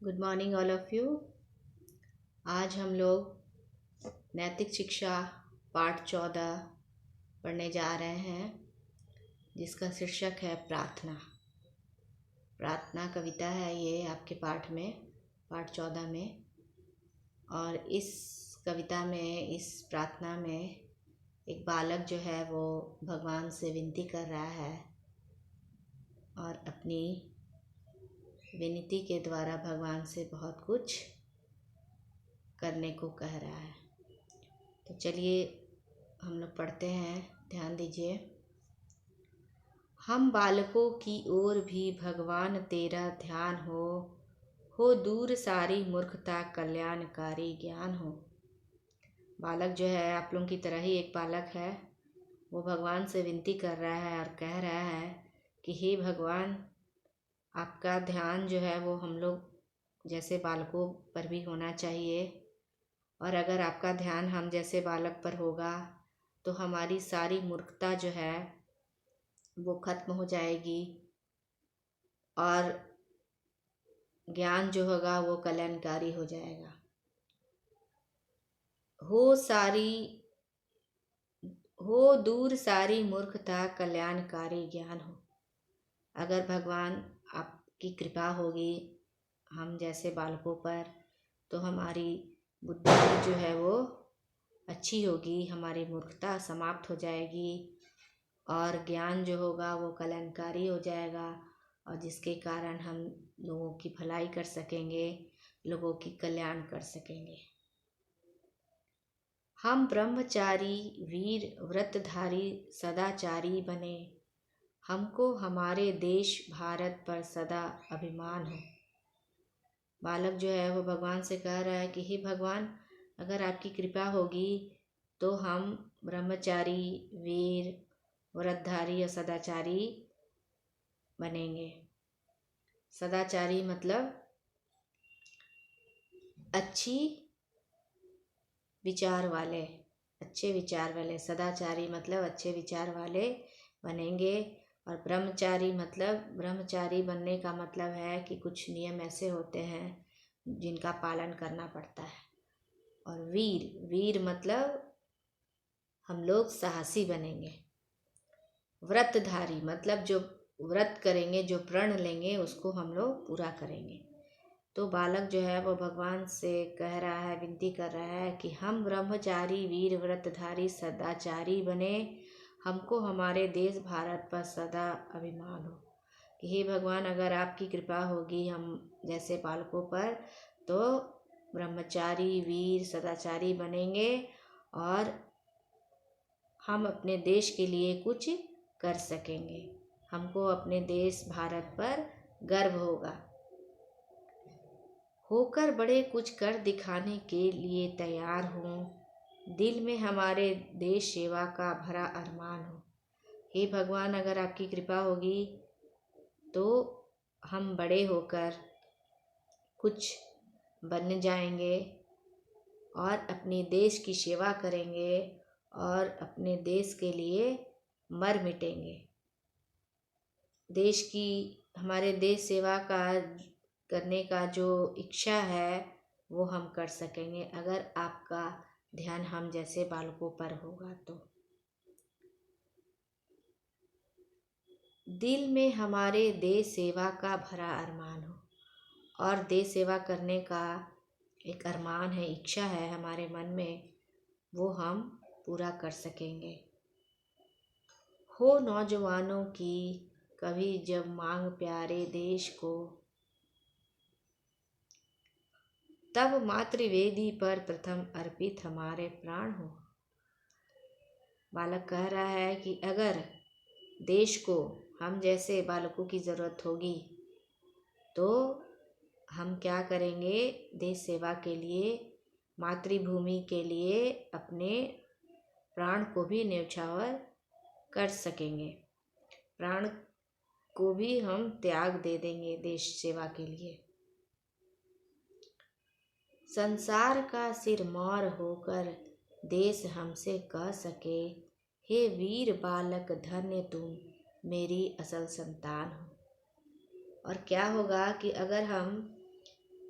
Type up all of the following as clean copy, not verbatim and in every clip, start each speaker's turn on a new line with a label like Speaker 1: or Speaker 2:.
Speaker 1: Good morning all of you. आज हम लोग नैतिक शिक्षा पाठ 14 पढ़ने जा रहे हैं, जिसका शीर्षक है प्रार्थना। प्रार्थना कविता है ये आपके पाठ 14 में। और इस कविता में, इस प्रार्थना में एक बालक जो है वो भगवान से विनती कर रहा है और अपनी विनती के द्वारा भगवान से बहुत कुछ करने को कह रहा है। तो चलिए हम लोग पढ़ते हैं, ध्यान दीजिए। हम बालकों की ओर भी भगवान तेरा ध्यान हो दूर सारी मूर्खता कल्याणकारी ज्ञान हो। बालक जो है आप लोगों की तरह ही एक बालक है, वो भगवान से विनती कर रहा है और कह रहा है कि हे भगवान, आपका ध्यान जो है वो हम लोग जैसे बालकों पर भी होना चाहिए। और अगर आपका ध्यान हम जैसे बालक पर होगा तो हमारी सारी मूर्खता जो है वो खत्म हो जाएगी और ज्ञान जो होगा वो कल्याणकारी हो जाएगा। हो दूर सारी मूर्खता कल्याणकारी ज्ञान हो। अगर भगवान आपकी कृपा होगी हम जैसे बालकों पर, तो हमारी बुद्धि जो है वो अच्छी होगी, हमारी मूर्खता समाप्त हो जाएगी और ज्ञान जो होगा वो कल्याणकारी हो जाएगा, और जिसके कारण हम लोगों की भलाई कर सकेंगे, लोगों की कल्याण कर सकेंगे। हम ब्रह्मचारी वीर व्रतधारी सदाचारी बने, हमको हमारे देश भारत पर सदा अभिमान हो। बालक जो है वो भगवान से कह रहा है कि हे भगवान, अगर आपकी कृपा होगी तो हम ब्रह्मचारी वीर व्रतधारी और सदाचारी बनेंगे। सदाचारी मतलब अच्छे विचार वाले, सदाचारी मतलब अच्छे विचार वाले बनेंगे। और ब्रह्मचारी मतलब, ब्रह्मचारी बनने का मतलब है कि कुछ नियम ऐसे होते हैं जिनका पालन करना पड़ता है। और वीर मतलब हम लोग साहसी बनेंगे। व्रतधारी मतलब जो व्रत करेंगे, जो प्रण लेंगे उसको हम लोग पूरा करेंगे। तो बालक जो है वो भगवान से कह रहा है, विनती कर रहा है कि हम ब्रह्मचारी वीर व्रतधारी सदाचारी बने, हमको हमारे देश भारत पर सदा अभिमान हो। कि हे भगवान, अगर आपकी कृपा होगी हम जैसे बालकों पर, तो ब्रह्मचारी वीर सदाचारी बनेंगे और हम अपने देश के लिए कुछ कर सकेंगे। हमको अपने देश भारत पर गर्व होगा। होकर बड़े कुछ कर दिखाने के लिए तैयार हूँ, दिल में हमारे देश सेवा का भरा अरमान हो। हे भगवान, अगर आपकी कृपा होगी तो हम बड़े होकर कुछ बन जाएंगे और अपने देश की सेवा करेंगे और अपने देश के लिए मर मिटेंगे। हमारे देश सेवा का करने का जो इच्छा है वो हम कर सकेंगे, अगर आपका ध्यान हम जैसे बालकों पर होगा तो। दिल में हमारे देश सेवा का भरा अरमान हो। और देश सेवा करने का एक अरमान है, इच्छा है हमारे मन में, वो हम पूरा कर सकेंगे। हो नौजवानों की कभी जब मांग प्यारे देश को, तब मातृवेदी पर प्रथम अर्पित हमारे प्राण हो। बालक कह रहा है कि अगर देश को हम जैसे बालकों की ज़रूरत होगी तो हम क्या करेंगे, देश सेवा के लिए, मातृभूमि के लिए अपने प्राण को भी न्यौछावर कर सकेंगे। प्राण को भी हम त्याग दे देंगे देश सेवा के लिए। संसार का सिरमौर होकर देश हमसे कह सके, हे वीर बालक धन्य तुम मेरी असल संतान हो। और क्या होगा कि अगर हम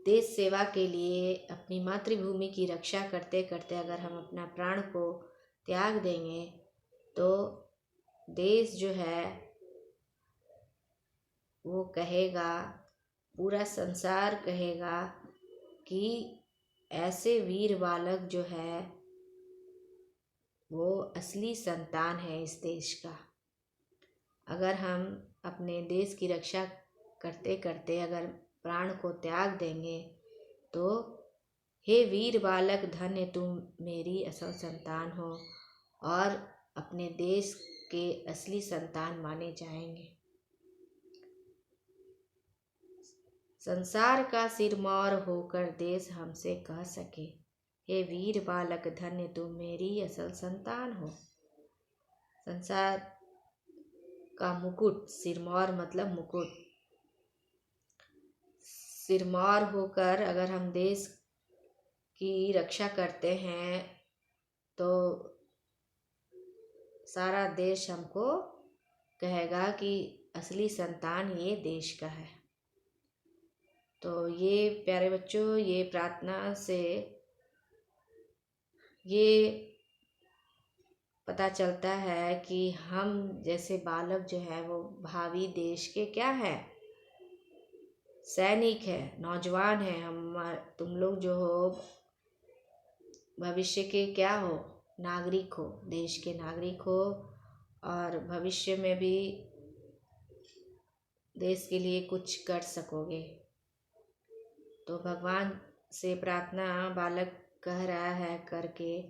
Speaker 1: देश सेवा के लिए अपनी मातृभूमि की रक्षा करते करते अगर हम अपना प्राण को त्याग देंगे तो देश जो है वो कहेगा, पूरा संसार कहेगा कि ऐसे वीर बालक जो है वो असली संतान है इस देश का। अगर हम अपने देश की रक्षा करते करते अगर प्राण को त्याग देंगे तो हे वीर बालक धन्य तुम मेरी असल संतान हो और अपने देश के असली संतान माने जाएंगे। संसार का सिरमौर होकर देश हमसे कह सके, हे वीर बालक धन्य तुम मेरी असल संतान हो। संसार का मुकुट, सिरमौर मतलब मुकुट, सिरमौर होकर अगर हम देश की रक्षा करते हैं तो सारा देश हमको कहेगा कि असली संतान ये देश का है। तो ये प्यारे बच्चों, ये प्रार्थना से ये पता चलता है कि हम जैसे बालक जो है वो भावी देश के क्या है, सैनिक है, नौजवान है। हम तुम लोग जो हो भविष्य के क्या हो, नागरिक हो, देश के नागरिक हो और भविष्य में भी देश के लिए कुछ कर सकोगे। तो भगवान से प्रार्थना बालक कह रहा है करके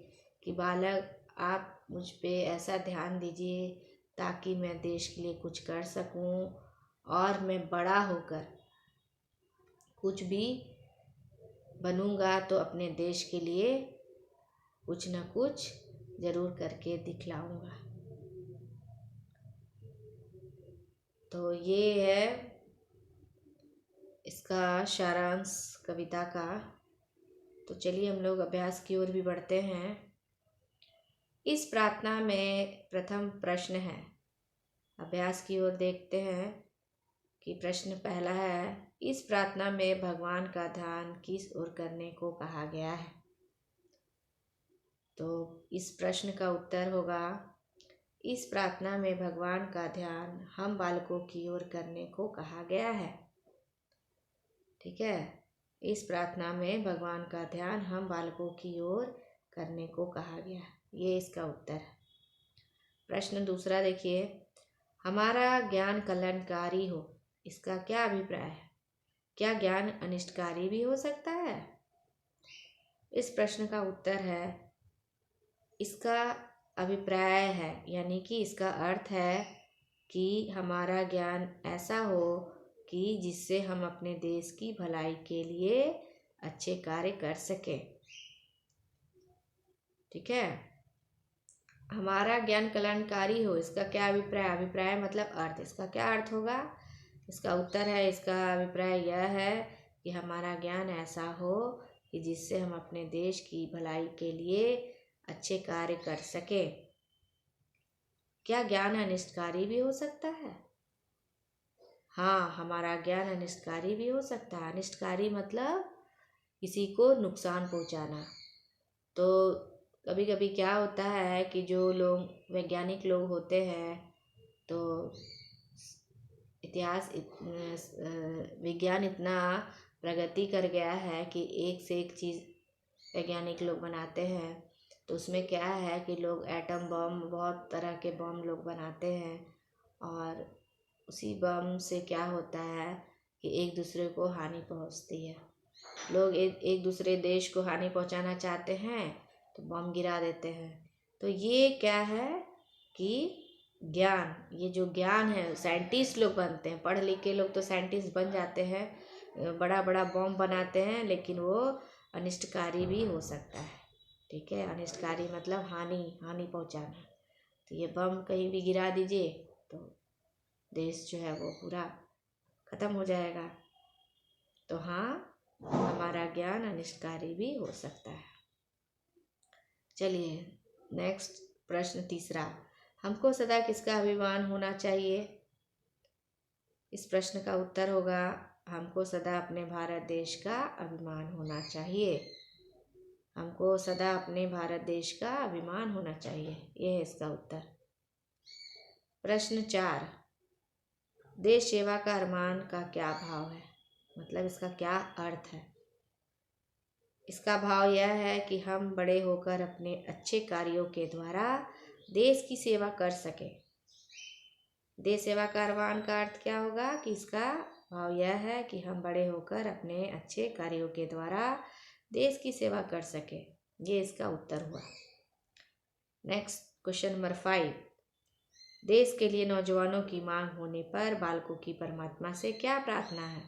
Speaker 1: कि बालक आप मुझ पे ऐसा ध्यान दीजिए ताकि मैं देश के लिए कुछ कर सकूं और मैं बड़ा होकर कुछ भी बनूंगा तो अपने देश के लिए कुछ न कुछ ज़रूर करके दिखलाऊंगा। तो ये है इसका सारांश कविता का। तो चलिए हम लोग अभ्यास की ओर भी बढ़ते हैं। इस प्रार्थना में प्रथम प्रश्न है, अभ्यास की ओर देखते हैं कि प्रश्न पहला है, इस प्रार्थना में भगवान का ध्यान किस ओर करने को कहा गया है। तो इस प्रश्न का उत्तर होगा, इस प्रार्थना में भगवान का ध्यान हम बालकों की ओर करने को कहा गया है। ठीक है, इस प्रार्थना में भगवान का ध्यान हम बालकों की ओर करने को कहा गया है, ये इसका उत्तर है। प्रश्न दूसरा देखिए, हमारा ज्ञान कल्याणकारी हो, इसका क्या अभिप्राय है? क्या ज्ञान अनिष्टकारी भी हो सकता है? इस प्रश्न का उत्तर है, इसका अभिप्राय है यानी कि इसका अर्थ है कि हमारा ज्ञान ऐसा हो कि जिससे हम अपने देश की भलाई के लिए अच्छे कार्य कर सकें। ठीक है, हमारा ज्ञान कल्याणकारी हो, इसका क्या अभिप्राय? अभिप्राय मतलब अर्थ, इसका क्या अर्थ होगा? इसका उत्तर है, इसका अभिप्राय यह है कि हमारा ज्ञान ऐसा हो कि जिससे हम अपने देश की भलाई के लिए अच्छे कार्य कर सके। क्या ज्ञान अनिष्टकारी भी हो सकता है? हाँ, हमारा ज्ञान अनिष्टकारी भी हो सकता है। अनिष्टकारी मतलब किसी को नुकसान पहुंचाना। तो कभी कभी क्या होता है कि जो लोग वैज्ञानिक लोग होते हैं तो विज्ञान इतना प्रगति कर गया है कि एक से एक चीज़ वैज्ञानिक लोग बनाते हैं। तो उसमें क्या है कि लोग एटम बम, बहुत तरह के बम लोग बनाते हैं और उसी बम से क्या होता है कि एक दूसरे को हानि पहुंचती है। लोग एक दूसरे देश को हानि पहुंचाना चाहते हैं तो बम गिरा देते हैं। तो ये क्या है कि ज्ञान, ये जो ज्ञान है, साइंटिस्ट लोग बनते हैं, पढ़ लिख के लोग तो साइंटिस्ट बन जाते हैं, बड़ा बड़ा बम बनाते हैं, लेकिन वो अनिष्टकारी भी हो सकता है। ठीक है, अनिष्टकारी मतलब हानि पहुंचाना। तो ये बम कहीं भी गिरा दीजिए तो देश जो है वो पूरा ख़त्म हो जाएगा। तो हाँ, हमारा ज्ञान अनिष्टकारी भी हो सकता है। चलिए नेक्स्ट प्रश्न तीसरा, हमको सदा किसका अभिमान होना चाहिए? इस प्रश्न का उत्तर होगा, हमको सदा अपने भारत देश का अभिमान होना चाहिए। हमको सदा अपने भारत देश का अभिमान होना चाहिए। ये है इसका उत्तर। प्रश्न 4, देश सेवा का अरमान का क्या भाव है, मतलब इसका क्या अर्थ है। इसका भाव यह है कि हम बड़े होकर अपने अच्छे कार्यों के द्वारा देश की सेवा कर सकें। देश सेवा का अरमान का अर्थ क्या होगा कि इसका भाव यह है कि हम बड़े होकर अपने अच्छे कार्यों के द्वारा देश की सेवा कर सकें। ये इसका उत्तर हुआ। नेक्स्ट क्वेश्चन नंबर 5, देश के लिए नौजवानों की मांग होने पर बालकों की परमात्मा से क्या प्रार्थना है।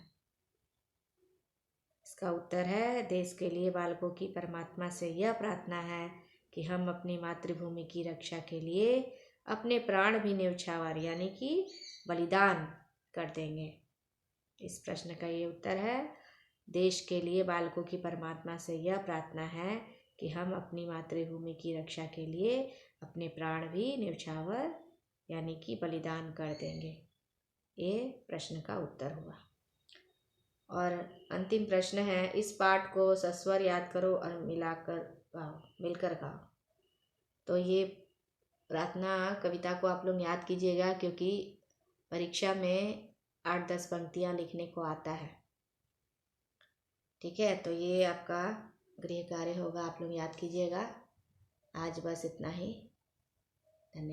Speaker 1: इसका उत्तर है, देश के लिए बालकों की परमात्मा से यह प्रार्थना है कि हम अपनी मातृभूमि की रक्षा के लिए अपने प्राण भी न्यौछावर यानी कि बलिदान कर देंगे। इस प्रश्न का ये उत्तर है, देश के लिए बालकों की परमात्मा से यह प्रार्थना है कि हम अपनी मातृभूमि की रक्षा के लिए अपने प्राण भी न्यौछावर यानी कि बलिदान कर देंगे। ये प्रश्न का उत्तर हुआ। और अंतिम प्रश्न है, इस पाठ को सस्वर याद करो और मिलकर गाओ। तो ये प्रार्थना कविता को आप लोग याद कीजिएगा, क्योंकि परीक्षा में 8-10 पंक्तियाँ लिखने को आता है। ठीक है, तो ये आपका गृह कार्य होगा, आप लोग याद कीजिएगा। आज बस इतना ही। धन्यवाद।